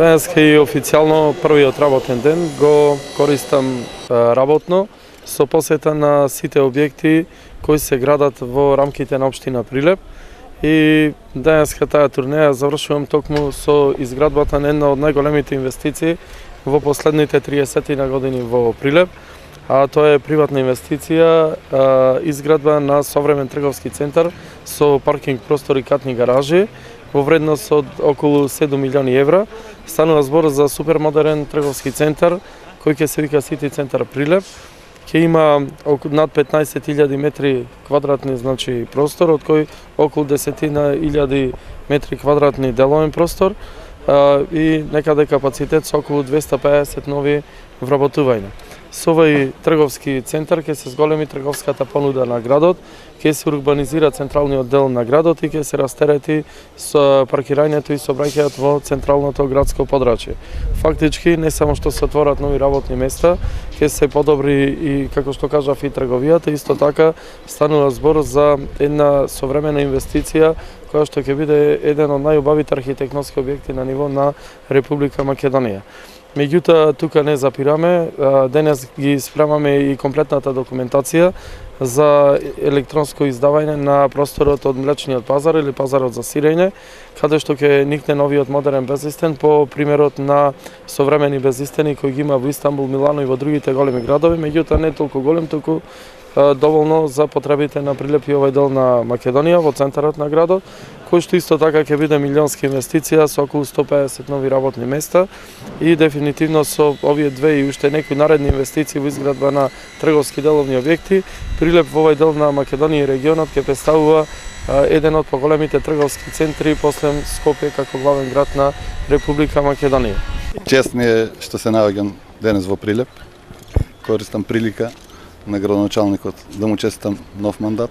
Денеска и официјално првиот работен ден го користам работно со посета на сите објекти кои се градат во рамките на општина Прилеп. И денеска таа турнеја завршувам токму со изградбата на една од најголемите инвестиции во последните 30 на години во Прилеп. А тоа е приватна инвестиција, изградба на современ трговски центар со паркинг простори, катни гаражи во вредност од околу 7 милиони евра. Станува збор за супермодерен трговски центар кој ќе се вика Сити центар Прилеп. Ќе има над 15.000 метри квадратни простор, од кој околу 10.000 метри квадратни деловен простор и некаде капацитет со околу 250 нови вработувања. Со овој трговски центар ќе се зголеми трговската понуда на градот, ќе се урбанизира централниот дел на градот и ќе се растерети со паркирањето и сообраќајот во централното градско подрачје. Фактички не само што се отворат нови работни места, ќе се подобри и, како што кажав, и трговијата, исто така станува збор за една современа инвестиција која што ќе биде еден од најубавите архитектонски објекти на ниво на Република Македонија. Меѓутоа, тука не запираме, денес ги спремаме и комплетната документација за електронско издавање на просторот од млечниот пазар или пазарот за сирење, каде што ќе никне новиот модерен безистен по примерот на современи безистени кои ги има во Истанбул, Милано и во другите големи градови, меѓутоа не толку голем, туку доволно за потребите на Прилеп и овој дел на Македонија во центарот на градот, кој што исто така ќе биде милионска инвестиција со околу 150 нови работни места и дефинитивно со овие две и уште некои наредни инвестиции во изградба на трговски деловни објекти, Прилеп во овој дел на Македонија и регионот ќе представува еден од поголемите трговски центри после Скопје како главен град на Република Македонија. Чест ми е што се наоѓам денес во Прилеп. Користам прилика на градоначалникот да му честитам нов мандат,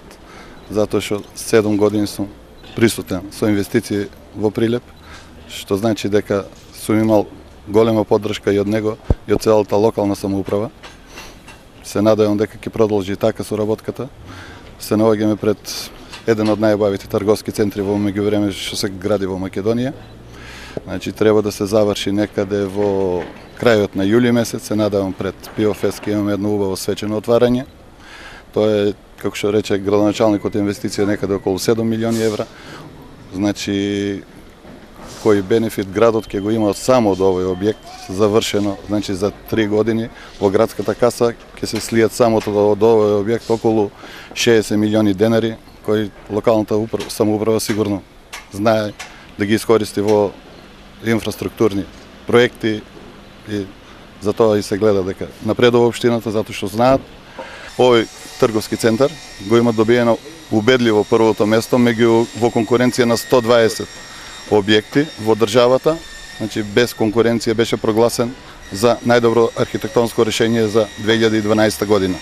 затоа што 7 години сум присутен со инвестиции во Прилеп, што значи дека сум имал голема поддршка и од него и од целата локална самоуправа. Се надевам дека ќе продолжи така соработката. Се наоѓаме пред еден од најубавите трговски центри во меѓувреме што се гради во Македонија. Значи треба да се заврши некаде во крајот на јули месец, се надевам пред Пиофест ќе имаме едно убаво свечено отварање. Тоа е, како што рече градоначалникот, инвестиција некаде околу 7 милиони евра. Значи кој бенефит градот ќе го има само од овој објект завршено, значи за 3 години во градската каса ќе се слијат само од овој објект околу 60 милиони денари кои локалната самоуправа сигурно знае да ги искористи во инфраструктурни проекти и за тоа и се гледа дека напредува општината, затоа што знаат овој трговски центар го има добиено убедливо првото место меѓу во конкуренција на 120 објекти во државата, значи без конкуренција беше прогласен за најдобро архитектонско решение за 2012 година.